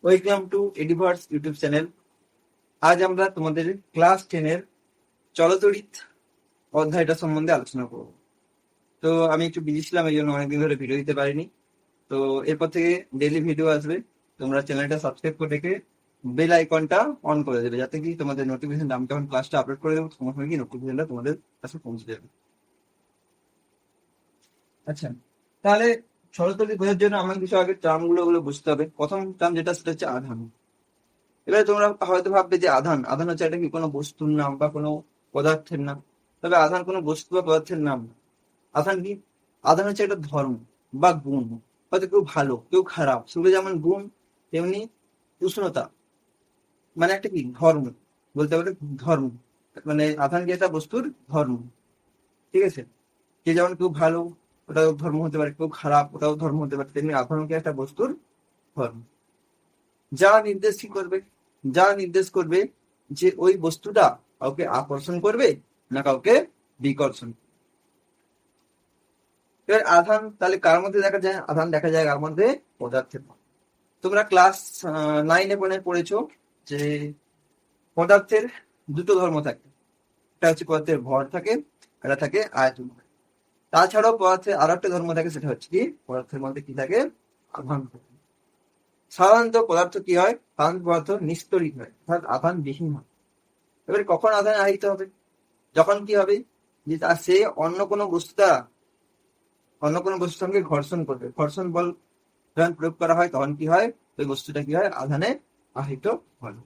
Welcome to Adiverse YouTube channel. আজ আমরা তোমাদের ক্লাস 10-এর চলতরিৎ অধ্যায়টা সম্বন্ধে আলোচনা করব। তো আমি একটু বিজি ছিলাম, এই জন্য অনেকদিন ধরে ভিডিও দিতে পারিনি। তো এরপর থেকে ডেইলি ভিডিও আসবে। তোমরা চ্যানেলটা সাবস্ক্রাইব করে রেখে বেল আইকনটা অন করে দেবে, যাতে কি তোমাদের নোটিফিকেশন, আমি যখন ক্লাসটা আপলোড করে দেবো তোমার সঙ্গে কি নোটিফিকেশনটা তোমাদের কাছে পৌঁছে যাবে। আচ্ছা, তাহলে চলতরিৎ বোঝার জন্য আমাকে কিছু আগে টার্মগুলো বুঝতে হবে। প্রথম টার্ম যেটা, সেটা হচ্ছে আধান। এবারে তোমরা হয়তো ভাববে যে আধান আধান হচ্ছে এটা কি কোনো বস্তুর নাম বা কোনো পদার্থের নাম। তবে আধান কোনো বস্তু বা পদার্থের নাম না। আধান কি? আধান হচ্ছে একটা ধর্ম বা গুণ। হয়তো কেউ ভালো, কেউ খারাপ, সূর্য যেমন গুণ তেমনি উষ্ণতা মানে একটা কি ধর্ম, বলতে পারে ধর্ম। মানে আধান কি একটা বস্তুর ধর্ম, ঠিক আছে? যে যেমন কেউ ভালো, ওটাও ধর্ম হতে পারে, কেউ খারাপ, ওটাও ধর্ম হতে পারে, তেমনি আধান কি একটা বস্তুর ধর্ম। যা নির্দেশ কি করবে? যা নির্দেশ করবে যে ওই বস্তুটা কাউকে আকর্ষণ করবে না কাউকে বিকর্ষণ। এবার আধান তাহলে কার মধ্যে দেখা যায়? আধান দেখা যায় কার মধ্যে? পদার্থের মধ্যে। তোমরা ক্লাস 9-এ পড়েছো যে পদার্থের দুটো ধর্ম থাকে। একটা হচ্ছে পদার্থের ভর থাকে, এটা থাকে আয়তন। তাছাড়াও পদার্থের আর একটা ধর্ম থাকে, সেটা হচ্ছে কি পদার্থের মধ্যে কি থাকে? আধান থাকে। সাধারণত পদার্থ কি হয়? সাধারণত পদার্থ নিস্তড়িত হয়, অর্থাৎ আধান বিহীন হয়। এবারে কখন আধান আহিত হবে? যখন কি হবে যে সে অন্য কোনো বস্তু দ্বারা অন্য কোনো বস্তুর সঙ্গে ঘর্ষণ করবে। ঘর্ষণ বল যখন প্রয়োগ করা হয় তখন কি হয়? ওই বস্তুটা কি হয়? আধানে আহিত হয়।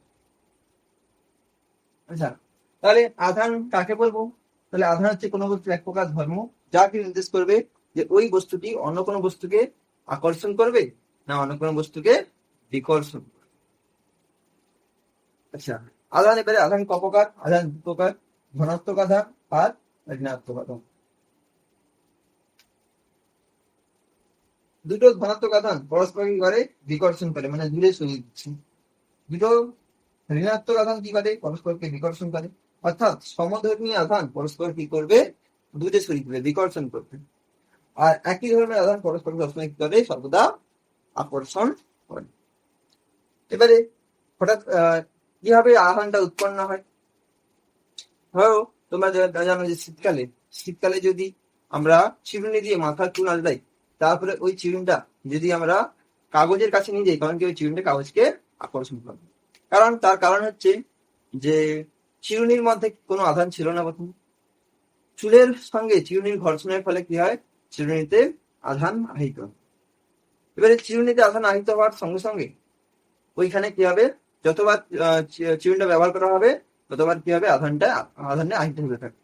আচ্ছা, তাহলে আধান কাকে বলবো? তাহলে আধান হচ্ছে কোনো বস্তুর এক প্রকার ধর্ম, যা কি নির্দেশ করবে যে ওই বস্তুটি অন্য কোনো বস্তুকে আকর্ষণ করবে না অন্য কোনো বস্তুকে বিকর্ষণ করবে। আচ্ছা, আধান, এবারে আধান ক প্রকার? আধান দু প্রকার, ধনাত্মক আধান আর ঋণাত্মক আধান। দুটো ধনাত্মক আধান পরস্পর কি করে? বিকর্ষণ করে, মানে দূরে সরিয়ে দিচ্ছে। দুটো ঋণাত্মক আধান কি করে? পরস্পরকে বিকর্ষণ করে। অর্থাৎ সমধর্মী আধান পরস্পর কি করবে? দূরে সরিয়ে দিবে, বিকর্ষণ করবে। আর একই ধরনের আধান পরস্পর সবসময় কি করে? সর্বদা আকর্ষণ করে। এবারে হঠাৎ কিভাবে আধানটা উৎপন্ন হয়? ধরো তোমরা জানো যে শীতকালে শীতকালে যদি আমরা চিরুনি দিয়ে মাথার চুল আঁচড়াই, তারপরে ওই চিরুনিটা যদি আমরা কাগজের কাছে নিয়ে যাই, কারণ কি ওই চিরুনিটা কাগজকে আকর্ষণ করবে। তার কারণ হচ্ছে যে চিরুনির মধ্যে কোনো আধান ছিল না প্রথমে। চুলের সঙ্গে চিরুনির ঘর্ষণের ফলে কি হয়? চিরুনিতে আধান আহিত হয়। এবারে চিরুনিতে আধান আহিত হওয়ার সঙ্গে সঙ্গে ওইখানে কি হবে? যতবার চিরুনিটা ব্যবহার করা হবে ততবার কি হবে? আধানে আহিত হতে থাকে।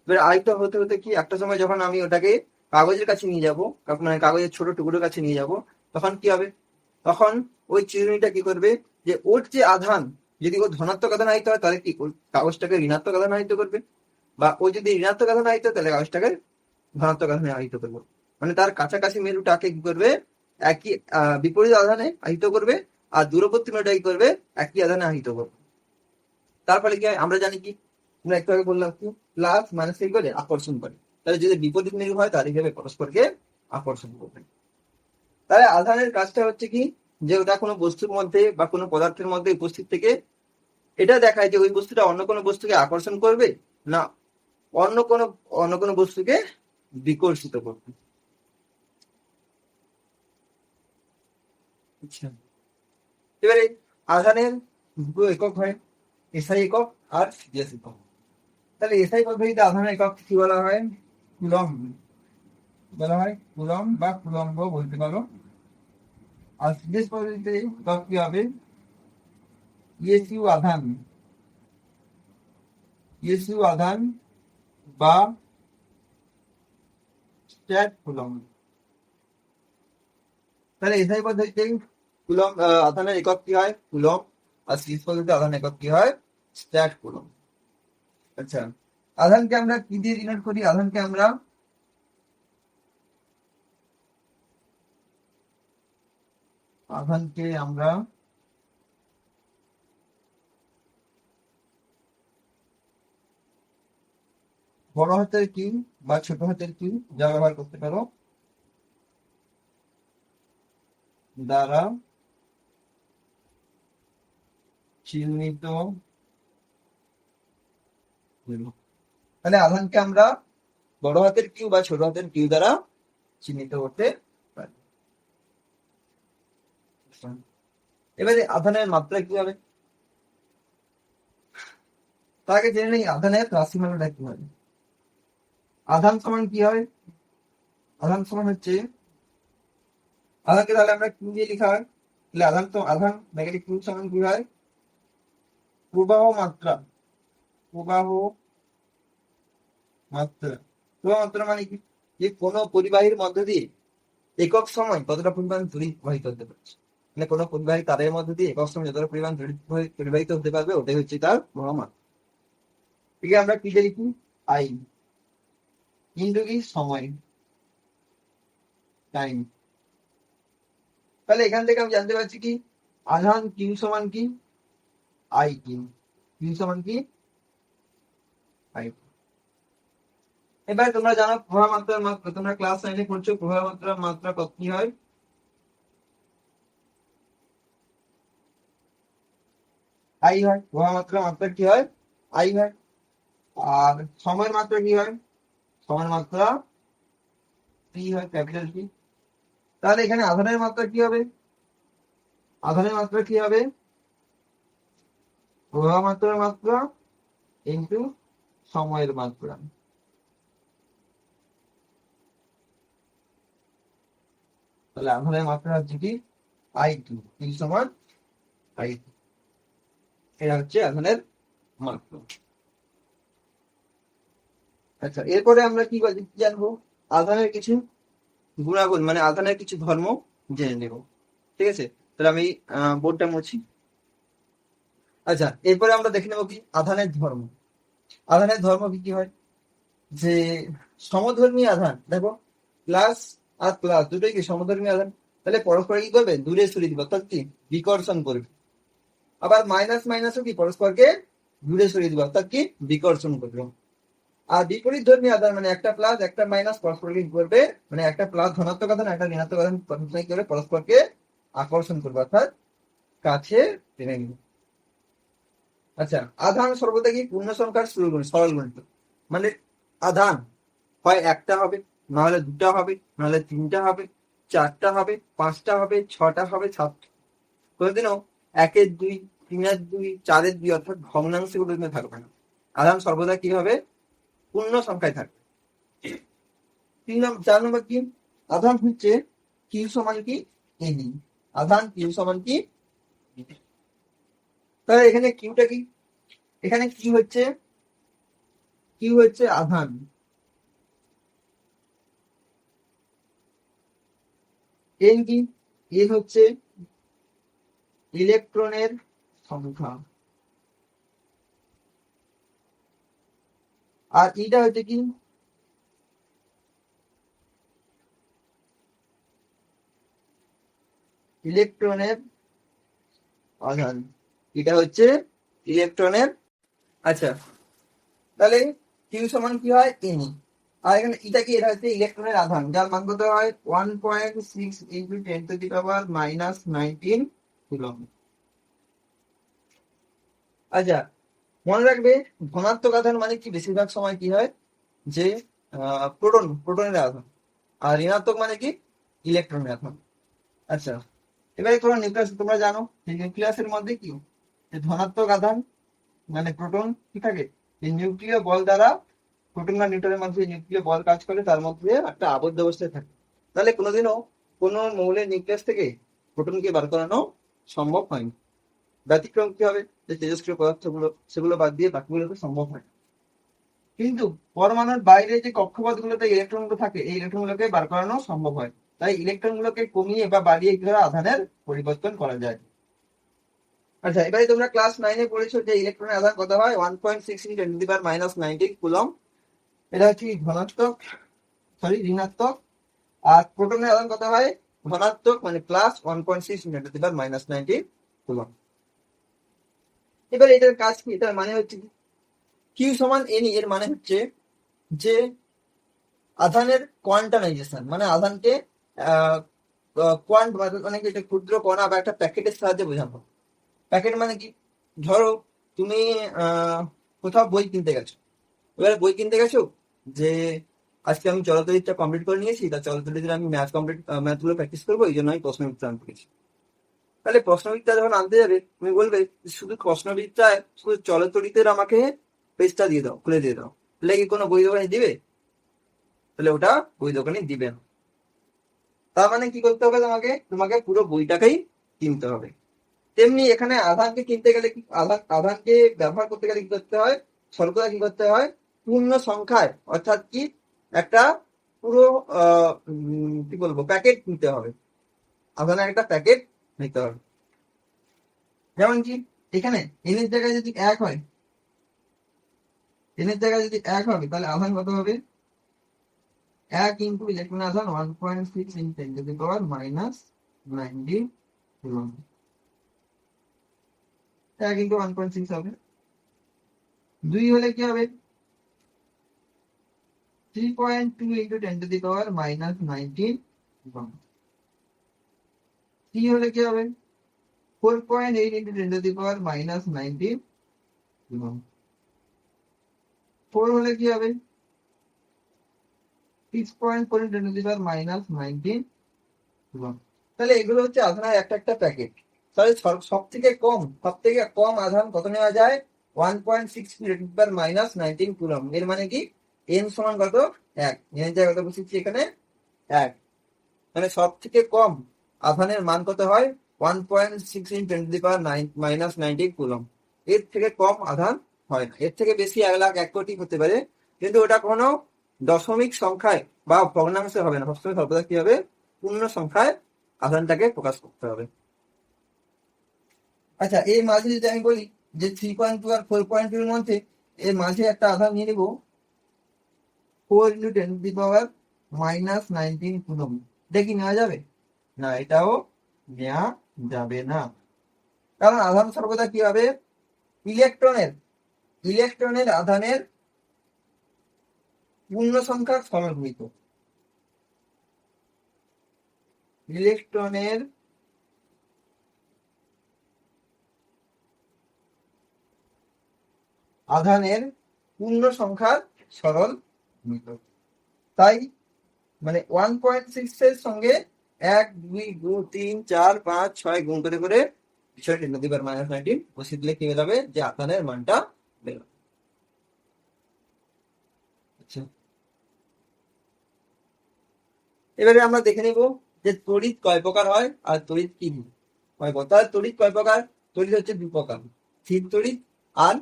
এবার আরেকটা হতে হতে কি একটা সময় যখন আমি ওটাকে কাগজের কাছে নিয়ে যাব, মানে কাগজের ছোট টুকরোর কাছে নিয়ে যাব, তখন কি হবে? তখন ওই চিরুনিটা কি করবে? যে ওর যে আধান, যদি ও ধনাত্মক আধান আহিত হয় তাহলে কি কাগজটাকে ঋণাত্মক আধান আহিত করবে, বা ও যদি ঋণাত্মক আধান আহিত তাহলে কাগজটাকে ধনাত্মক আধানে আহিত করবে। মানে তার কাছাকাছি মেরুটাকে কি করবে? একই বিপরীত আধানে আহিত করবে, আর দূরবর্তী মেরুটা কি করবে? একই আধানে আহিত করবে। তার ফলে কি হয়? আমরা জানি কি, আমরা একটু আগে বললাম কি, প্লাস মাইনাস কি করে? আকর্ষণ করে। তাহলে যদি বিপরীত মেরু হয় তাহলে কি হবে? পরস্পরকে আকর্ষণ করবে। তাহলে আধানের কাজটা হচ্ছে কি, যে ওটা কোনো বস্তুর মধ্যে বা কোনো পদার্থের মধ্যে উপস্থিত থেকে এটা দেখায় যে ওই বস্তুটা অন্য কোনো বস্তুকে আকর্ষণ করবে না অন্য কোনো বস্তুকে বিকর্ষিত করবে। আচ্ছা, এবারে আধানের দুটো একক হয়, এসআই একক আর সিজিএস একক। তাহলে এসআই পদ্ধতিতে আধানের একক কি বলা হয়? কুলম্ব বলা হয়, কুলম্ব বা কুলম্ব বলতে পারো। আর সিজিএস পদ্ধতিতে একক কি হবে? ইএসইউ আধান, ইএসইউ আধান বা স্ট্যাট কুলম্ব। তাহলে এসআই পদ্ধতিতে কুলম্ব আধানের একক কি হয়? কুলম্ব। আর সিজিএস পদ্ধতিতে আধানের একক কি হয়? Stat coulomb. আচ্ছা, আধানকে আমরা কি দিয়ে ডিনোট করি? আধানকে আমরা বড় হাতের কিউ বা ছোট হাতের কিউ যা ব্যবহার করতে পারো, দ্বারা চিহ্নিত হইল। তাহলে আধানকে আমরা বড় হাতের কিউ বা ছোট হাতের কিউ দ্বারা চিহ্নিত করতে পারি। এবারে আধানের মাত্রা কি হবে তাকে জেনে নেই। আধানের রাশিমালাটা কি হবে। আধান সমান কি হয়, আধান সমান হচ্ছে, আধানকে তাহলে আমরা কিউ দিয়ে লেখা হয়। তাহলে আধান তো আধান নেগেটিভ কিউ সমান কি হয়, প্রবাহ মাত্রা, প্রবাহ মাত্রা। প্রবাহ মাত্রা মানে কি, যে কোনো পরিবাহীর মধ্যে দিয়ে একক সময় কতটা পরিমাণ তড়িৎ প্রবাহিত হতে পারছে। মানে কোনো পরিবাহী তারের মধ্যে দিয়ে একক সময় যতটা পরিমাণ তড়িৎ পরিবাহিত হতে পারবে ওটাই হচ্ছে তার প্রবাহ মাত্রা। ঠিক আছে, আমরা কি দিয়ে লিখি, আই ইন্টু কি সময়, টাইম। তাহলে এখান থেকে আমি জানতে পারছি কি, আধান কিউ সমান কি, আই কিউ, কিউ সমান কি, আই। এবার তোমরা জানো প্রবাহ মাত্রার মাত্রা, তোমরা ক্লাস 9 এ পড়ছো প্রবাহ মাত্রার মাত্রা কত কি হয়, আই হয়। প্রবাহ মাত্রার মাত্রা কি হয়, আই হয়। আর সময়ের মাত্রা কি হয়, সময়ের মাত্রা পি হয়, ক্যাপিটাল পি। তাহলে এখানে আধানের মাত্রা কি হবে, আধানের মাত্রা কি হবে, প্রবাহ মাত্রার মাত্রা ইন্টু সময়ের মাত্রা। তাহলে আধানের মাত্রা হচ্ছে কি, আই টু, কিউ সমান আই টু। এটা হচ্ছে আধানের মাত্রা। আচ্ছা, এরপরে আমরা কি জানবো, আধানের কিছু গুণাগুণ মানে আধানের কিছু ধর্ম জেনে নেব। ঠিক আছে, তাহলে আমি বোর্ডটা মুছি। আচ্ছা, এরপরে আমরা দেখে নেবো কি আধানের ধর্ম। আধানের ধর্ম কি কি হয়, যে সমধর্মী আধান, দেখো প্লাস আর প্লাস দুটোই কি সমধর্মী আধান, তাহলে পরস্পর কি করবে, দূরে সরিয়ে দিবে, অর্থাৎ কি বিকর্ষণ করবে। আবার মাইনাস মাইনাসও কি পরস্পরকে দূরে সরিয়ে দিবে, অর্থাৎ কি বিকর্ষণ করবে। আর বিপরীত ধর্মী আধান মানে একটা প্লাস একটা মাইনাস পরস্পরকে কি করবে, মানে একটা প্লাস ধনাত্মক আধান একটা ঋণাত্মক আধান কি করে পরস্পরকে আকর্ষণ করবে, অর্থাৎ কাছে টেনে নিবে। আচ্ছা, আধান সর্বদা কি পূর্ণ সংখ্যার সরল গুণিত, মানে আধান হয় একটা হবে, নাহলে দুটা হবে, নাহলে তিনটা হবে, চারটা হবে, পাঁচটা হবে, ছটা হবে, সাতটা। কোনোদিনও একের দুই, তিনের দুই, চারের দুই অর্থাৎ ভগ্নাংশে কোনোদিনও থাকবে না। আধান সর্বদা কি হবে, পূর্ণ সংখ্যায় থাকবে। 4 নম্বর কি, আধান হচ্ছে কিউ সমান কি এনি, আধান কিউ সমান কি, তাহলে এখানে কিউটা কি, এখানে কি হচ্ছে, কিউ হচ্ছে আধান, এন কি, এন হচ্ছে ইলেকট্রনের সংখ্যা, আর ইটা হচ্ছে কি, ইলেকট্রনের আধান, এটা হচ্ছে ইলেকট্রনের। আচ্ছা, তাহলে কিউ সমান কি হয় এনি, আর এখানে এটা কি, এটা হচ্ছে ইলেকট্রনের আধান যার মান কত হয় 1.6 ইন্টু 10⁻⁻19 কুলম্ব। আচ্ছা, মনে রাখবে ধনাত্মক আধান মানে কি বেশিরভাগ সময় কি হয়, যে প্রোটনের আধান, আর ঋণাত্মক মানে কি ইলেকট্রনের আধান। আচ্ছা, এবারে তোমার নিউক্লিয়াস তোমরা জানো, এই নিউক্লিয়াসের মধ্যে কি, যে ধনাত্মক আধান মানে প্রোটন কি থাকে, এই নিউক্লিয় বল দ্বারা প্রোটন বা নিউট্রনের মধ্যে নিউক্লিয় বল কাজ করে, তার মধ্যে একটা আবদ্ধ অবস্থায় থাকে। তাহলে কোনোদিনও কোনো মৌলের নিউক্লিয়াস থেকে প্রোটনকে বার করানো সম্ভব হয়নি। ব্যতিক্রম কি হবে, যে তেজস্ক্রিয় পদার্থগুলো সেগুলো বাদ দিয়ে বাকিগুলোতে সম্ভব হয়। কিন্তু পরমাণুর বাইরে যে কক্ষপথগুলোতে ইলেকট্রনগুলো থাকে এই ইলেকট্রনগুলোকে বার করানো সম্ভব হয়। তাই ইলেকট্রনগুলোকে কমিয়ে বা বাড়িয়ে কি করে আধানের পরিবর্তন করা যায়। আচ্ছা, এবারে তোমরা ক্লাস 9 এ পড়েছো যে ইলেকট্রনের আধান কত হয় 1.6 × 10⁻⁹ কুলম্ব। এটা হচ্ছে ধনাত্মক, সরি ঋণাত্মক। আর প্রোটনের আধান কত হয় ধনাত্মক মানে প্লাস 1.6 × 10⁻⁹ কুলম্ব। এবার এটার কাজ কি, এটার মানে হচ্ছে কিউ সমান এনি, এর মানে হচ্ছে যে আধানের কোয়ান্টামাইজেশন, মানে আধানকে কোয়ান্ট মানে এটা ক্ষুদ্র কণা বা একটা প্যাকেটের সাহায্যে বোঝানো। প্যাকেট মানে কি, ধরো তুমি কোথাও বই কিনতে গেছো, এবারে বই কিনতে গেছো যে আজকে আমি চলতরিৎটা কমপ্লিট করে নিয়েছি, তা চলতরিতে আমি ম্যাথগুলো প্র্যাকটিস করবো, এই জন্য আমি প্রশ্নবিদটা আনতে গেছি। তাহলে প্রশ্নবিদটা যখন আনতে যাবে তুমি বলবে যে শুধু প্রশ্নবিদটায় শুধু চলতরিতের আমাকে পেজটা দিয়ে দাও, খুলে দিয়ে দাও, তাহলে কি কোনো বই দোকানে দিবে? তাহলে ওটা বই দোকানে দিবে না। তার মানে কি করতে হবে, তোমাকে তোমাকে পুরো বইটাকেই কিনতে হবে। তেমনি এখানে আধানকে কিনতে গেলে কি, আধানকে ব্যবহার করতে গেলে কি করতে হয়, সর্বদা কি করতে হয়, পূর্ণ সংখ্যায়, অর্থাৎ কি একটা পুরো কি বলবো প্যাকেট নিতে হবে, আধানের একটা প্যাকেট নিতে হবে। যেমন কি এখানে এন এর জায়গায় যদি 1 হয়, এন এর জায়গায় যদি 1 হবে, তাহলে আধান কত হবে, 1 ইন্টু ইলেকট্রন আধান 1.6 ইন 10⁻⁻90 কুলম্ব। 1 ইন্টু 1.6 হবে। 2 হলে কি হবে, 3.2 ইন্টু 10⁻⁻19 কুলম্ব। 3 হলে কি হবে, 4.8 ইন্টু 10⁻⁻19 কুলম্ব। 4 হলে কি হবে, 6.4 ইন্টু 10⁻⁻19 কুলম্ব। তাহলে এগুলো হচ্ছে আধানের একটা একটা প্যাকেট। তাহলে সব থেকে কম আধান কত নেওয়া যায়, 1.6 10⁻⁻19 কুলম্ব। এর মানে কি এন সমান কত, 1, এর জায়গায় কত বসেছি এখানে 1, মানে সব থেকে কম আধানের মান কত হয়, 1.6 ইন 10⁻⁻19 কুলম্ব। এর থেকে কম আধান হয় না, এর থেকে বেশি 1,00,000 1,00,00,000 হতে পারে, কিন্তু ওটা কোনো দশমিক সংখ্যায় বা ভগ্নাংশে হবে না, সবসময় সর্বদা কি হবে, পূর্ণ সংখ্যায় আধানটাকে প্রকাশ করতে হবে। আচ্ছা, এর মাঝে যদি আমি বলি যে 3.2 আর 4.2 এর মধ্যে এর মাঝে একটা আধান নিয়ে নেবো 4 ইন্টু 10⁻⁻19 কুলম্ব, এটা কি নেওয়া যাবে? না, এটাও নেওয়া যাবে না। কারণ আধান সর্বদা কি হবে, ইলেকট্রনের ইলেকট্রনের আধানের পূর্ণ সংখ্যার সমানুপাতিক। ইলেকট্রনের আধানের পূর্ণ সংখ্যার সরল গুণিতক। তাই মানে 1.6 এর সঙ্গে 1 2 3 4 5 6 গুণ করে করে 10⁻⁻19 বসিয়ে দিলে কি হয়ে যাবে, যে আধানের মানটা বের হবে। আচ্ছা, এবারে আমরা দেখে নিব যে তড়িৎ কয় প্রকার হয় আর তড়িৎ কি কয় প্রকার। তাহলে তড়িৎ কয় প্রকার, তড়িৎ হচ্ছে 2 প্রকার, স্থির তড়িৎ আর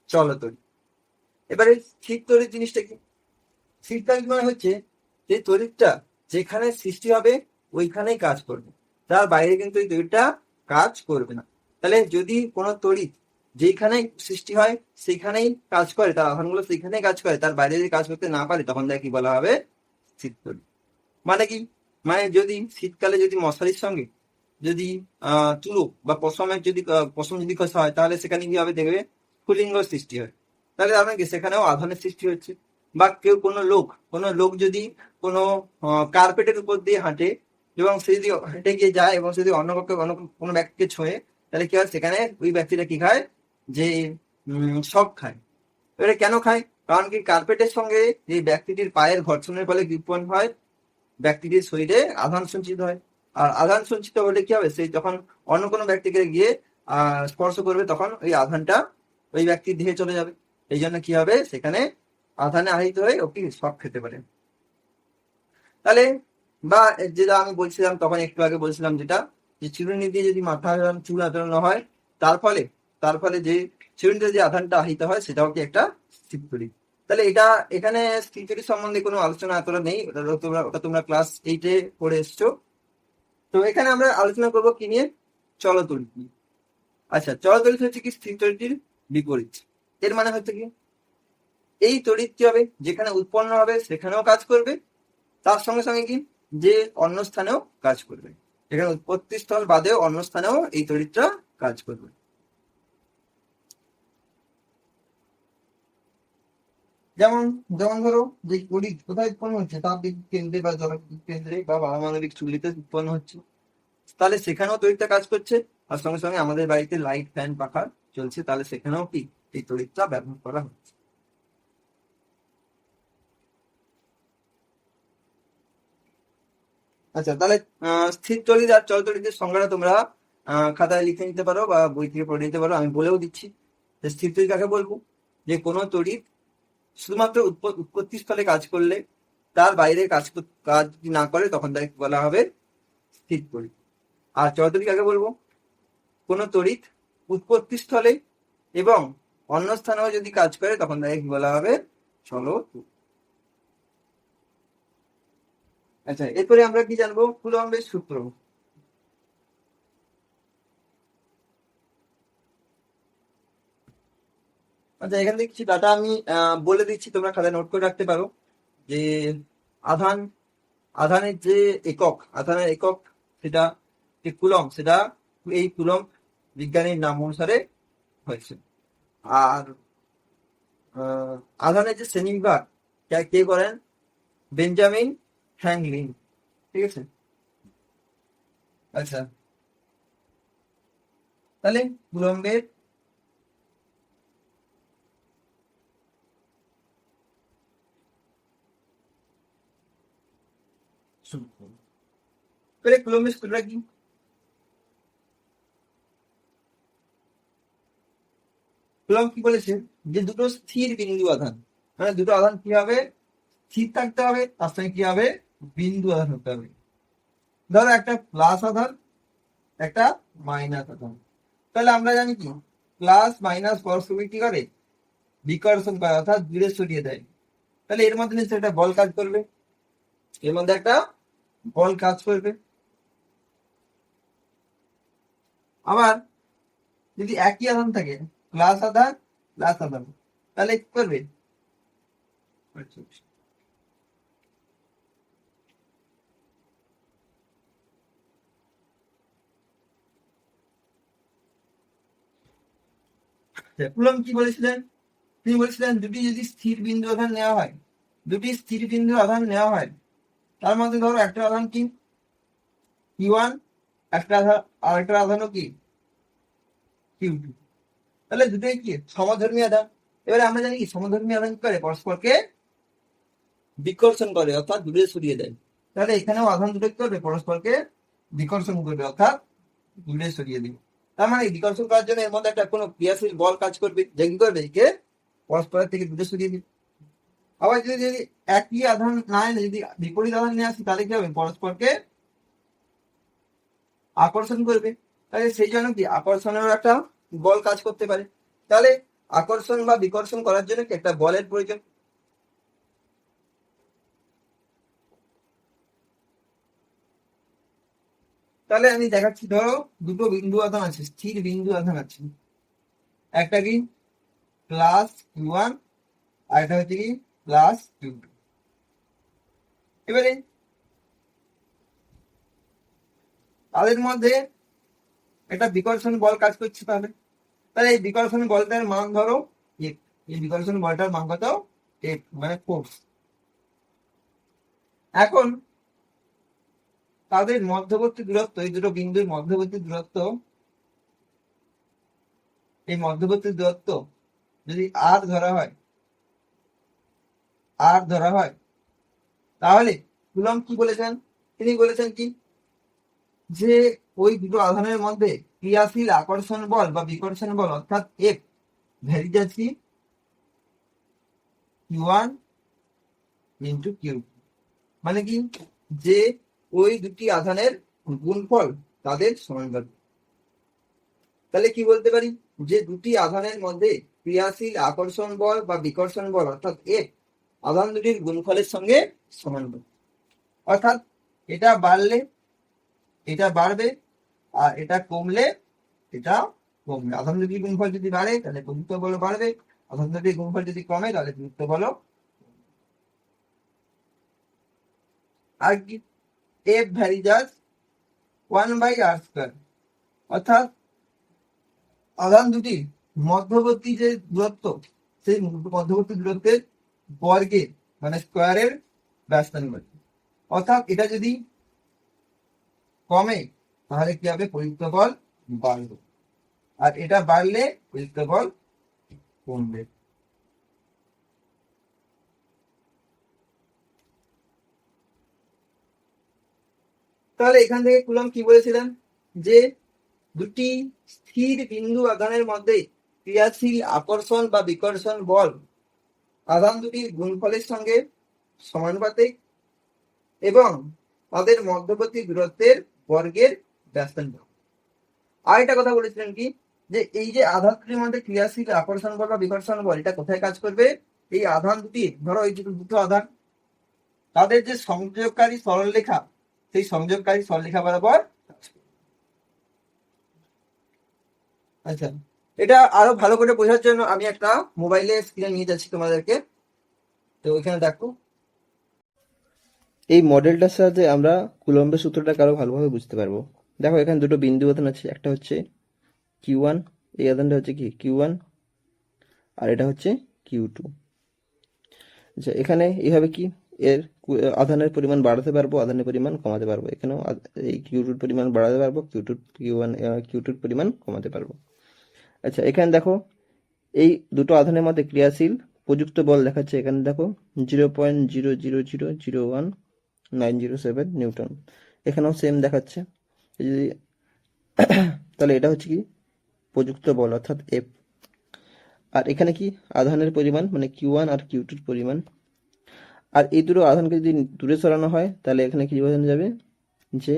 চল তড়িৎ। এবারে স্থির তড়িৎ জিনিসটা কি, স্থির তড়িৎ মানে হচ্ছে যে তড়িৎটা যেখানে সৃষ্টি হবে ওইখানেই কাজ করবে, তার বাইরে কিন্তু এই তড়িৎটা কাজ করবে না। তাহলে যদি কোনো তড়িৎ যেখানে সৃষ্টি হয় সেখানেই কাজ করে, তার আধানগুলো সেখানেই কাজ করে, তার বাইরে যদি কাজ করতে না পারে, তখন তাকে কি বলা হবে, স্থির তড়িৎ। মানে কি, মানে যদি শীতকালে যদি মশারির সঙ্গে যদি তুলো বা পশম যদি খসা হয়, তাহলে সেখানে কি হবে, দেখবে স্ফুলিঙ্গ সৃষ্টি হয়। তাহলে আপনাকে সেখানেও আধানের সৃষ্টি হচ্ছে। বা কোনো লোক যদি কোনো কার্পেটের উপর দিয়ে হাঁটে এবং সে যদি হেঁটে গিয়ে যায় এবং সে যদি অন্য কোনো ব্যক্তিকে ছোঁয়ে, তাহলে কি হয়, সেখানে ওই ব্যক্তিটা কি খায়, যে শক খায়। এটা কেন খায়, কারণ কি কার্পেটের সঙ্গে যে ব্যক্তিটির পায়ের ঘর্ষণের ফলে কি উৎপন্ন হয়, ব্যক্তিটির শরীরে আধান সঞ্চিত হয়। আর আধান সঞ্চিত হলে কি হবে, সে যখন অন্য কোনো ব্যক্তিকে গিয়ে স্পর্শ করবে, তখন ওই আধানটা ওই ব্যক্তির দেহে চলে যাবে। এই জন্য কি হবে, সেখানে আধানে আহিত হয়ে ও কি শক খেতে পারে। তাহলে বা যেটা আমি বলছিলাম তখন একটু আগে বলছিলাম, যেটা যে চিরুনি দিয়ে যদি মাথা চুল আঁচড়ানো হয়, তার ফলে যে চিরুনিতে যে আধানটা আহিত হয়, সেটাও কি একটা স্থির তড়িৎ। তাহলে এটা এখানে স্থির তড়িৎ সম্বন্ধে কোনো আলোচনা এতটা নেই, ওটা তোমরা ক্লাস 8-এ পড়ে এসছো। তো এখানে আমরা আলোচনা করবো কি নিয়ে, চলতড়িৎ নিয়ে। আচ্ছা, চলতড়িৎ হচ্ছে কি স্থির তড়িৎটির বিপরীত। এর মানে হচ্ছে কি, এই তড়িৎ কি হবে, যেখানে উৎপন্ন হবে সেখানেও কাজ করবে, তার সঙ্গে সঙ্গে কি, যে অন্য স্থানেও কাজ করবে, এখানে উৎপত্তি স্থল বাদেও অন্য স্থানেও এই তড়িৎটা কাজ করবে। যেমন যেমন ধরো যে তড়িৎ কোথায় উৎপন্ন হচ্ছে, তাপবিদ্যুৎ কেন্দ্রে বা জলবিদ্যুৎ কেন্দ্রে বা পারমাণবিক চুল্লিতে উৎপন্ন হচ্ছে, তাহলে সেখানেও তড়িৎটা কাজ করছে। আর সঙ্গে সঙ্গে আমাদের বাড়িতে লাইট ফ্যান পাখা চলছে, তাহলে সেখানেও কি এই তড়িৎটা ব্যবহার করা হচ্ছে। আচ্ছা, তাহলে স্থির তড়িৎ আর চল তড়িতের সংজ্ঞাটা তোমরা খাতায় লিখে নিতে পারো বা বই থেকে পড়ে নিতে পারো। আমি বলেও দিচ্ছি যে স্থির তড়িৎ কাকে বলবো, যে কোনো তড়িৎ শুধুমাত্র উৎপত্তি স্থলে কাজ করলে তার বাইরে কাজ যদি না করে তখন তাকে বলা হবে স্থির তড়িৎ। আর চল তড়িৎ কাকে বলবো, কোনো তড়িৎ উৎপত্তি স্থলে এবং অন্য স্থানেও যদি কাজ করে তখন তাকে কি বলা হবে, চল তড়িৎ। আচ্ছা, এরপরে আমরা কি জানবো, কুলম্বের সূত্র। আচ্ছা, এখান থেকে কিছু ডাটা আমি বলে দিচ্ছি, তোমরা খাতায় নোট করে রাখতে পারো। যে আধান, আধানের যে একক, আধানের একক সেটা যে কুলম্ব, সেটা এই কুলম্ব বিজ্ঞানীর নাম অনুসারে হয়েছে। আর আধানের যে শ্রেণীবিভাগ কে করেন, বেঞ্জামিন ফ্র্যাঙ্কলিন। ঠিক আছে। আচ্ছা, তাহলে কুলম্বের সূত্র, তাহলে কুলম্বের সূত্রটা কি, কুলম্ব কি বলেছে, যে দুটো স্থির বিন্দু আধান, মানে দুটো আধান কি হবে, স্থির থাকতে হবে, তার সঙ্গে কি হবে, বিন্দু আধান হতে হবে। ধরো একটা প্লাস আধান, একটা মাইনাস আধান, তাহলে আমরা জানি কি প্লাস মাইনাস পরস্পর কি করে, বিকর্ষণ করে, অর্থাৎ দূরে সরিয়ে দেয়। তাহলে এর মধ্যে নিশ্চয়ই একটা বল কাজ করবে, এর মধ্যে একটা বল কাজ করবে। আবার যদি একই আধান থাকে, প্লাস আধান প্লাস আধান, তাহলে কি করবে, কুলম্ব কি বলেছিলেন, তিনি বলেছিলেন দুটি যদি স্থির বিন্দু আধান নেওয়া হয়, দুটি স্থির বিন্দু আধান নেওয়া হয়, তার মধ্যে ধরো একটা আধান কি Q1, একটা আধান, আর একটা আধানও কি Q2, তাহলে দুটোই কি সমধর্মী আধান। এবারে আমরা জানি কি সমধর্মী আধান কি করে, পরস্পরকে বিকর্ষণ করে, অর্থাৎ দূরে সরিয়ে দেয়। তাহলে এখানেও আধান দুটো কি করবে, পরস্পরকে বিকর্ষণ করবে, অর্থাৎ দূরে সরিয়ে দিবে। তার মানে বিকর্ষণ করার জন্য এর মধ্যে একটা কোনো ক্রিয়াশীল বল কাজ করবে, যে কি করবে, একে পরস্পরের থেকে দূরে সরিয়ে দিবে। আবার যদি যদি একই আধান না এনে যদি বিপরীত আধান নিয়ে আসি, তাহলে কি হবে, পরস্পরকে আকর্ষণ করবে। তাহলে সেই জন্য কি আকর্ষণের একটা বল কাজ করতে পারে। তাহলে আকর্ষণ বা বিকর্ষণ করার জন্য কি একটা বলের প্রয়োজন। তাহলে আমি দেখাচ্ছি, ধরো দুটো বিন্দু আধান আছে, স্থির বিন্দু আধান আছে, একটা কি প্লাস Q1 আর একটা হচ্ছে কি প্লাস Q2। এবারে তাদের মধ্যে একটা বিকর্ষণ বল কাজ করছে, তাহলে তাহলে এই বিকর্ষণ বলটার মান ধরো F, এই বিকর্ষণ বলটার মান কত, F মানে ফোর্স। এখন তাদের মধ্যবর্তী দূরত্ব, এই দুটো বিন্দুর মধ্যবর্তী দূরত্ব, এই মধ্যবর্তী দূরত্ব যদি আর ধরা হয়, আর ধরা হয়, তাহলে কুলম্ব কি বলেছেন, তিনি বলেছেন কি, যে ওই দুটো আধানের মধ্যে ক্রিয়াশীল আকর্ষণ বল বা বিকর্ষণ বল, অর্থাৎ F ভ্যারিজ কি Q1 ইন্টু Q2, মানে কি, যে ওই দুটি আধানের গুণফল তাদের সমানুপাতিক। তাহলে কি বলতে পারি, যে দুটি আধানের মধ্যে ক্রিয়াশীল আকর্ষণ বল বা বিকর্ষণ বল অর্থাৎ F আধান দুটির গুণফলের সঙ্গে সমানুপাতিক। অর্থাৎ এটা বাড়লে এটা বাড়বে, আর এটা কমলে এটা কমবে। আধান দুটির গুণফল যদি বাড়ে তাহলে গুরুত্ব বল বাড়বে, আধান দুটির গুণফল যদি কমে তাহলে গুরুত্ব বল। আর কি, F ভ্যারিজাস 1/r², অর্থাৎ আধান দুটির মধ্যবর্তী যে দূরত্ব, সেই মধ্যবর্তী দূরত্বের বর্গের মানে স্কোয়ারের ব্যস্তানুপাতিক। অর্থাৎ এটা যদি কমে তাহলে কি হবে, প্রযুক্ত বল বাড়বে। আর এটা বাড়লে প্রযুক্ত বল কমবে। তাহলে এখান থেকে কুলম্ব কি বলেছিলেন, যে দুটি স্থির বিন্দু আধানের মধ্যে ক্রিয়াশীল আকর্ষণ বা বিকর্ষণ বল আধান দুটির গুণফলের সঙ্গে সমানুপাতিক এবং তাদের মধ্যবর্তী দূরত্বের বর্গের ব্যস্তানুপাতিক। আর একটা কথা বলেছিলেন কি, যে এই যে আধান দুটির মধ্যে ক্রিয়াশীল আকর্ষণ বল বা বিকর্ষণ বল এটা কোথায় কাজ করবে, এই আধান দুটি, ধরো এই দুটো আধান, তাদের যে সংযোগকারী সরলরেখা, সেই সংযোগকারী সরলরেখা বরাবর। আচ্ছা, এটা আরো ভালো করে বোঝার জন্য আমি একটা মোবাইলে স্ক্রিনে নিয়ে যাচ্ছি তোমাদেরকে, তো ওইখানে দেখো। এই মডেলটার সাহায্যে আমরা কুলম্বের সূত্রটাকে আরো ভালোভাবে বুঝতে পারবো। দেখো এখানে দুটো বিন্দু আধান আছে, একটা হচ্ছে Q1, এই আধানটা হচ্ছে কি Q1, আর এটা হচ্ছে Q2। আচ্ছা, এখানে এইভাবে কি এর আধানের পরিমাণ বাড়াতে পারবো, আধানের পরিমাণ কমাতে পারবো। এখানেও এই Q2 পরিমাণ বাড়াতে পারবো, Q2 পরিমাণ কমাতে পারবো। আচ্ছা, এখানে দেখো এই দুটো আধানের মধ্যে ক্রিয়াশীল প্রযুক্ত বল দেখাচ্ছে। এখানে দেখো 0.00001,907 নিউটন। এখানেও সেম দেখাচ্ছে। যদি তাহলে এটা হচ্ছে কি প্রযুক্ত বল অর্থাৎ এফ। আর এখানে কি আধানের পরিমাণ মানে Q1 আর Q2 পরিমাণ। আর এই দুটো আধানকে যদি দূরে সরানো হয় তাহলে এখানে কি বোঝানো যাবে, যে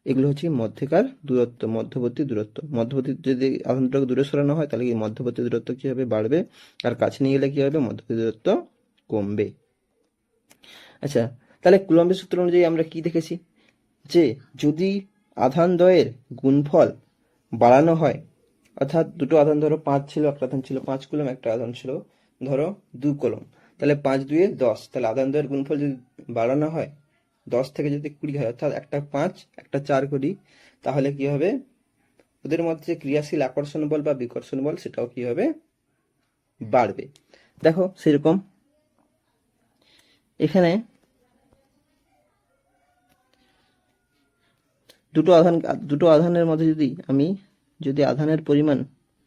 এগুলো হচ্ছে মধ্যেকার দূরত্ব, মধ্যবর্তী দূরত্ব। মধ্যবর্তী যদি আধান দুটোকে দূরে সরানো হয় তাহলে কি মধ্যবর্তী দূরত্ব কি হবে, বাড়বে। আর কাছে নিয়ে গেলে কি হবে, মধ্যবর্তী দূরত্ব কমবে। আচ্ছা, তাহলে কুলম্বের সূত্র অনুযায়ী আমরা কি দেখেছি, যে যদি আধান দ্বয়ের গুণফল বাড়ানো হয়, অর্থাৎ দুটো আধান ধরো 5 ছিল, একটা আধান ছিল 5 কুলম, একটা আধান ছিল ধরো 2 কুলম, তাহলে 5 2 10, তাহলে আধান দ্বয়ের গুণফল যদি বাড়ানো হয় 10 থেকে যদি 20 হয়, অর্থাৎ একটা 5 একটা 4 করি, তাহলে কি হবে, ওদের মধ্যে যে ক্রিয়াশীল আকর্ষণ বল বা বিকর্ষণ বল সেটাও কি হবে, বাড়বে। দেখো সেরকম এখানে দুটো আধানের মধ্যে যদি আধানের পরিমাণ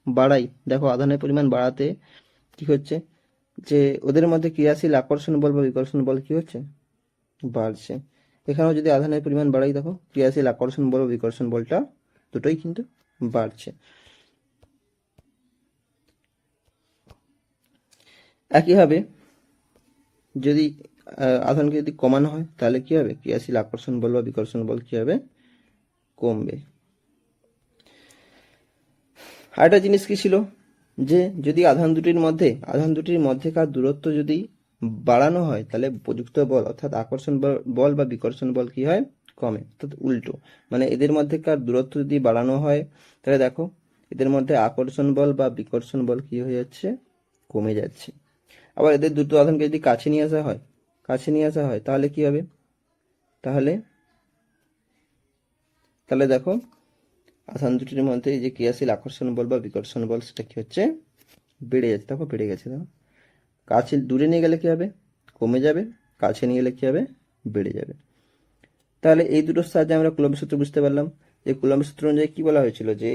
বাড়াই, দেখো আধানের পরিমাণ বাড়াতে কি হচ্ছে, যে ওদের মধ্যে ক্রিয়াশীল আকর্ষণ বল বা বিকর্ষণ বল কি হচ্ছে, বাড়ছে। এখানেও যদি আধানের পরিমাণ বাড়াই, দেখো ক্রিয়াশীল আকর্ষণ বল বা বিকর্ষণ বলটা দুটোই কিন্তু বাড়ছে। একইভাবে যদি আধানকে যদি কমানো হয় তাহলে কি হবে, ক্রিয়াশীল আকর্ষণ বল বা বিকর্ষণ বল কি হবে, কমবে। আরেকটা জিনিস কি ছিল, যে যদি আধান দুটির মধ্যেকার দূরত্ব যদি বাড়ানো হয় তাহলে প্রযুক্ত বল অর্থাৎ আকর্ষণ বল বা বিকর্ষণ বল কি হয়, কমে। অর্থাৎ উল্টো, মানে এদের মধ্যেকার দূরত্ব যদি বাড়ানো হয় তাহলে দেখো এদের মধ্যে আকর্ষণ বল বা বিকর্ষণ বল কি হয়ে যাচ্ছে, কমে যাচ্ছে। আবার এদের দুটো আধানকে যদি কাছে নিয়ে আসা হয় তাহলে কি হবে, তাহলে তাহলে দেখো আধান দুটির মধ্যে এই যে ক্রিয়াশীল আকর্ষণ বল বা বিকর্ষণ বল সেটা কি হচ্ছে, বেড়ে যাচ্ছে। দেখো বেড়ে গেছে। দেখো কাছে দূরে নিয়ে গেলে কি হবে, কমে যাবে, কাছে নিয়ে গেলে কি হবে, বেড়ে যাবে। তাহলে এই দুটোর সাহায্যে আমরা কুলম্বের সূত্র বুঝতে পারলাম। যে কুলম্বের সূত্র অনুযায়ী কি বলা হয়েছিল, যে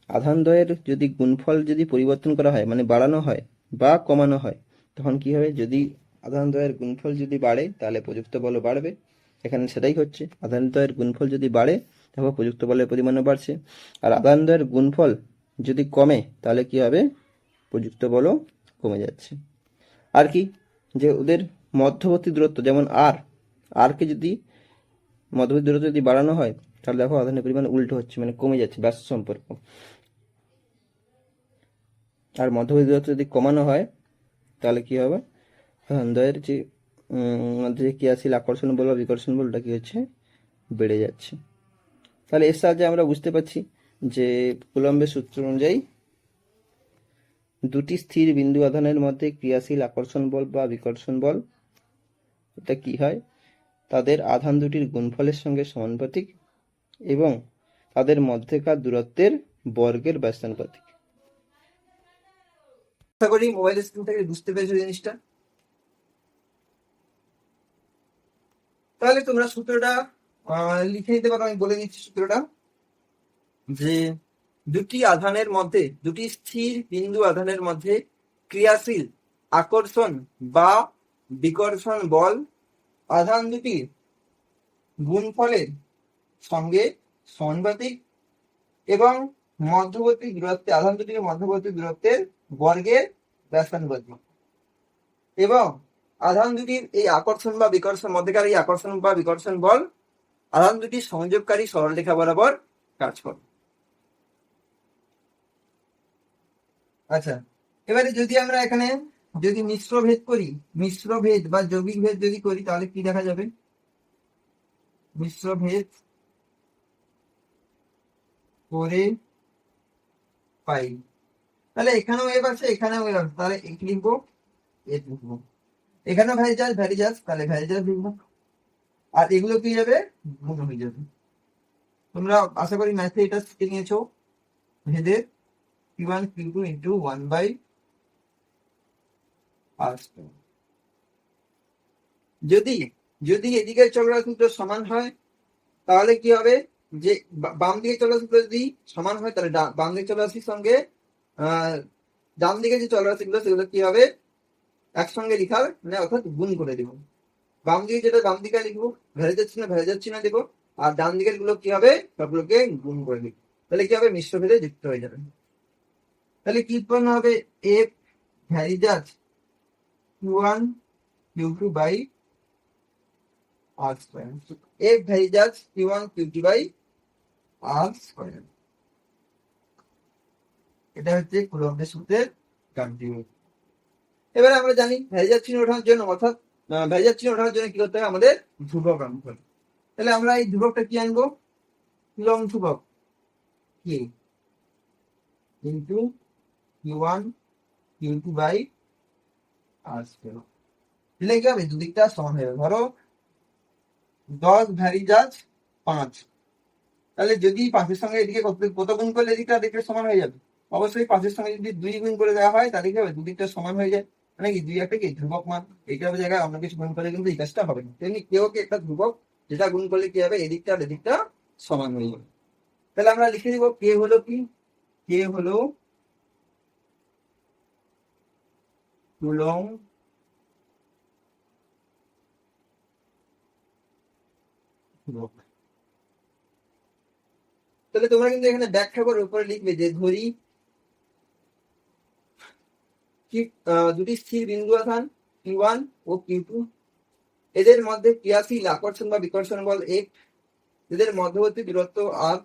আধান দ্বয়ের যদি গুণফল যদি পরিবর্তন করা হয় মানে বাড়ানো হয় বা কমানো হয়, তখন কি হবে, যদি আধান দ্বয়ের গুণফল যদি বাড়ে তাহলে প্রযুক্ত বলও বাড়বে। এখানে সেটাই হচ্ছে, আধান দ্বয়ের গুণফল যদি বাড়ে দেখো প্রযুক্ত বলের পরিমাণও বাড়ছে। আর আধান দ্বয়ের গুণফল যদি কমে তাহলে কি হবে, প্রযুক্ত বলও কমে যাচ্ছে। আর কি, যে ওদের মধ্যবর্তী দূরত্ব যেমন কে যদি মধ্যবর্তী দূরত্ব যদি বাড়ানো হয় তাহলে দেখো আধানের পরিমাণ উল্টো হচ্ছে, মানে কমে যাচ্ছে, ব্যস্ত সম্পর্ক। আর মধ্যবর্তী দূরত্ব যদি কমানো হয় তাহলে কি হবে, দ্বয়ের যে মধ্যে যে ক্রিয়াশীল আকর্ষণ বল বা বিকর্ষণ বলটা কি হচ্ছে, বেড়ে যাচ্ছে। তাহলে এর সাহায্যে আমরা বুঝতে পারছি যে কুলম্বের সূত্র অনুযায়ী দুটি স্থির বিন্দু আধানের মধ্যে ক্রিয়াশীল আকর্ষণ বল বা বিকর্ষণ বল এটা কি হয়, তাদের আধান দুটির গুণফলের সঙ্গে সমানুপাতিক এবং তাদের মধ্যেকার দূরত্বের বর্গের ব্যস্তানুপাতিক। আশা করি মোবাইল স্ক্রিন থেকে বুঝতে পেরেছো জিনিসটা। তাহলে তোমরা সূত্রটা লিখে নিতে পারো, আমি বলে দিচ্ছি সূত্রটা, যে দুটি আধানের মধ্যে, দুটি স্থির বিন্দু আধানের মধ্যে ক্রিয়াশীল আকর্ষণ বা বিকর্ষণ বল আধান দুটির গুণফলের সঙ্গে সমানুপাতিক এবং মধ্যবর্তী দূরত্বে, আধান দুটির মধ্যবর্তী দূরত্বের বর্গের ব্যস্তানুপাতিক। এবং আধান দুটির এই আকর্ষণ বা বিকর্ষণ মধ্যেকার এই আকর্ষণ বা বিকর্ষণ বল আধান দুটির সংযোগকারী সরলরেখা বরাবর কাজ করে। আচ্ছা, এবারে যদি আমরা এখানে যদি মিশ্র ভেদ করি, মিশ্র ভেদ বা যৌগিক ভেদ যদি করি, তাহলে কি দেখা যাবে? মিশ্র ভেদ করে পাই, তাহলে এখানেও এফ আছে, এখানেও এফ আছে, তাহলে কি লিখবো? এফ লিখবো। এখানেও ভ্যারিজাস ভ্যারিজাস, তাহলে ভ্যারিজাস লিখবো। আর এগুলো কি যাবে? গুণ হয়ে যাবে। তোমরা আশা করি ম্যাথে এটা শিখে নিয়েছো, ভেদের Q1 Q2 ইন্টু 1/r²। যদি যদি এদিকের চলরাশি সূত্র সমান হয়, তাহলে কি হবে? যে বাম দিকে চলরাশি সূত্র যদি সমান হয়, তাহলে বাম দিকে চলরাশির সঙ্গে ডান দিকে যে চলরাশিগুলো সেগুলো কি হবে? একসঙ্গে লিখার মানে অর্থাৎ গুণ করে দেবো। বাম দিকে যেটা বাম দিকে লিখবো, ভ্যারিজাস চিহ্ন ভ্যারিজাস চিহ্ন দেবো, আর ডান দিকের গুলো কি হবে? সবগুলোকে গুণ করে দিবো। তাহলে কি হবে? মিশ্র ভেদে যুক্ত হয়ে যাবে। তাহলে কি উৎপন্ন হবে? F varies as Q1 Q2 by r²। F varies as Q1 Q2 by r²। এটা হচ্ছে কুলম্বের সূত্রের কন্টিনিউটি। এবারে আমরা জানি ভ্যারিজাস চিহ্ন ওঠানোর জন্য, অর্থাৎ ভ্যারিজাস চিহ্ন ওঠানোর জন্য কি করতে হবে? আমাদের ধ্রুবক আনতে হবে। তাহলে আমরা এই ধ্রুবকটা কি আনবো? কুলম্ব ধ্রুবক কি into Q1 Q2 by r²। দিলে কি হবে? দুদিকটা সমান হয়ে যাবে। ধরো 10 ভ্যারিজাস 5, তাহলে যদি 5-এর সঙ্গে এদিকে কত গুণ করলে এদিকটা দেখলে সমান হয়ে যাবে? অবশ্যই 5-এর সঙ্গে যদি 2 গুণ করে দেওয়া হয়, তাহলে কি হবে? দুদিকটা সমান হয়ে যায়, মানে কি 2 একটা কি ধ্রুবক মান, এইটার জায়গায় অন্য কিছু গুণ করলে কিন্তু এই কাজটা হবে না। তেমনি কেউ কি একটা ধ্রুবক, যেটা গুণ করলে কি হবে? এদিকটা আর এদিকটা সমান হয়ে যাবে। তাহলে আমরা লিখে দিব কে হলো কি? কে হলো কুলম্ব ধ্রুবক। তাহলে তোমরা কিন্তু এখানে ব্যাখ্যা করে উপরে লিখবে যে ধরি কি দুটি স্থির বিন্দু আধান Q1 ও Q2, এদের মধ্যে ক্রিয়াশীল আকর্ষণ বা বিকর্ষণ বল F, এদের মধ্যবর্তী দূরত্ব r,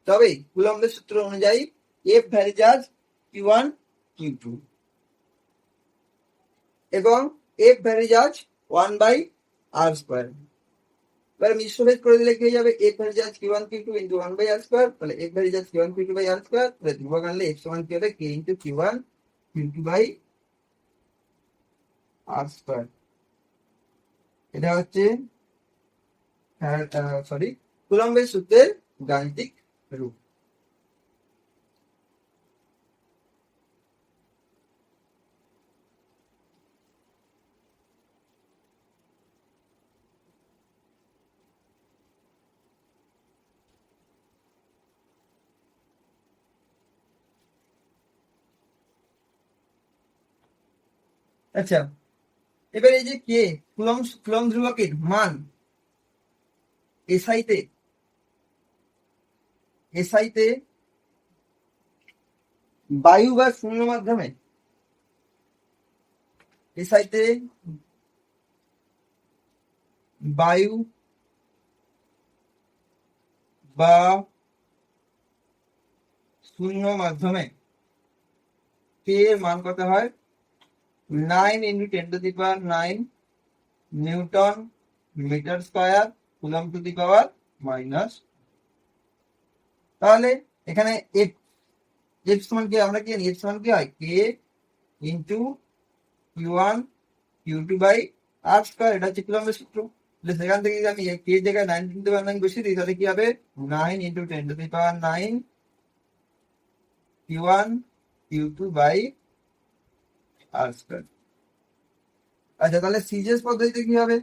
তবে কুলম্বের সূত্র অনুযায়ী F ভ্যারিজাস Q1 Q2 এবং F ভ্যারিজাস 1/r²। এবার মিশ্রভেদ করে দিলে কি হয়ে যাবে? F varies as Q1 Q2 into 1/r², তাহলে F varies as Q1 Q2 by r², তাহলে ধ্রুবক আনলে F সমান কি হবে? K into Q1 Q2 by r²। এটা হচ্ছে কুলম্বের সূত্রের গাণিতিক রূপ। আচ্ছা, এবার এই যে কে কুলম্ব ধ্রুবকের মান এসআইতে বায়ু বা শূন্য মাধ্যমে, এসআইতে বায়ু বা শূন্য মাধ্যমে কে এর মান কত হয়? 9 × 10⁹ newton metre square coulomb to the power minus. তাহলে এখানে এফ সমান কি? আমরা কি জানি এফ সমান কি হয়? K into Q1 Q2 by r²। এটা হচ্ছে কুলম্বের সূত্র। সেখান থেকে যদি আমি কে জায়গায় 9 বসিয়ে দিই, তাহলে কি হবে? 9 × 10⁹ Q1 Q2 বাই r²। আচ্ছা, তাহলে সিজিএস পদ্ধতিতে কি হবে?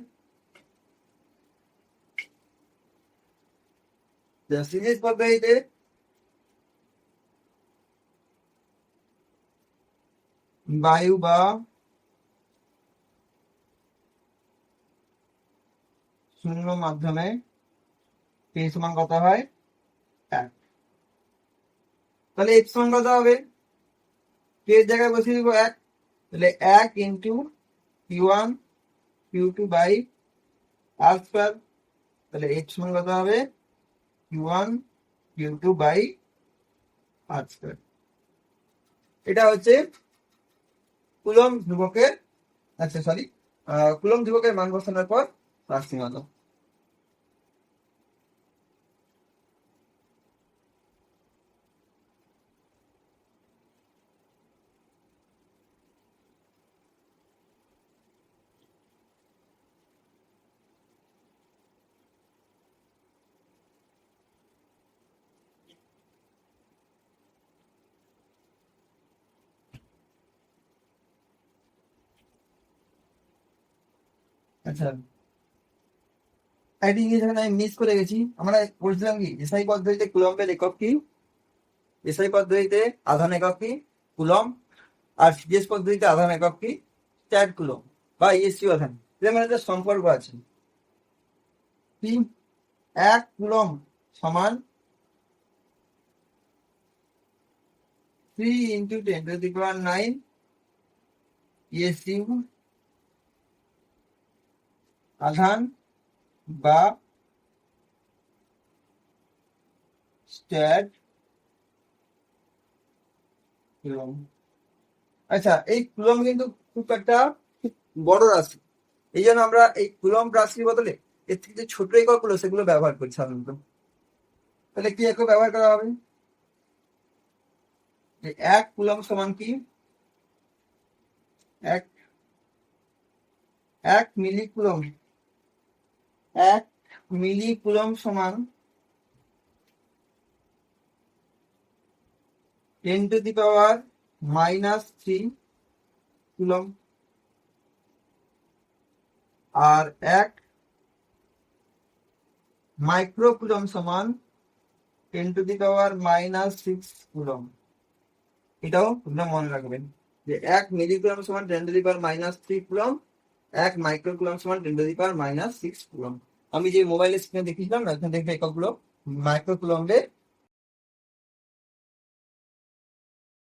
সিজিএস পদ্ধতিতে বায়ু বা শূন্য মাধ্যমে কে সমান কত হয় 1। তাহলে এক্স সমান কত হবে, কে এর জায়গায় বসিয়ে দিব 1, তাহলে 1 into Q1 Q2 by R square. তাহলে এক্স সমান কত হবে Q1 Q2 by R square. এটা হচ্ছে কুলম্ব ধ্রুবকের, আচ্ছা সরি, কুলম্ব ধ্রুবকের মান বসানোর পর রাশি হলো। আচ্ছা, একটা জিনিস এখানে আমি মিস করে গেছি। আমরা বলছিলাম কি এসআই পদ্ধতিতে কুলম্বের একক কি, এসআই পদ্ধতিতে আধান একক কি কুলম্ব, আর সিজিএস পদ্ধতিতে আধান একক কি স্ট্যাট কুলম্ব বা ইএসসি আধান। এদের মধ্যে একটা সম্পর্ক আছে কি, 1 কুলম্ব সমান 3 ইন্টু 10⁹ ইএসসি আধান বা স্ট্যাট কুলম্ব। আচ্ছা, এই কুলম্ব কিন্তু খুব একটা বড় রাশি, এই জন্য আমরা এই কুলম্ব রাশির বদলে এর থেকে যে ছোট একক গুলো সেগুলো ব্যবহার করি সাধারণত। তাহলে কি একক ব্যবহার করা হবে, 1 কুলম্ব সমান কি 1 মিলি কুলম্ব, 1 মিলি কুলম্ব সমান 10⁻³ কুলম্ব। আর 1 মাইক্রো কুলম্ব সমান 10⁻⁻6 কুলম্ব। এটাও তোমরা মনে রাখবেন যে 1 মিলি কুলম্ব সমান 10⁻³ কুলম্ব, 1 মাইক্রো কুলম্ব সমান 10⁻⁻6 কুলম্ব। আমি যে মোবাইলের স্ক্রিনে দেখিয়েছিলাম না, এখানে দেখবে এককগুলো মাইক্রো কুলম্বে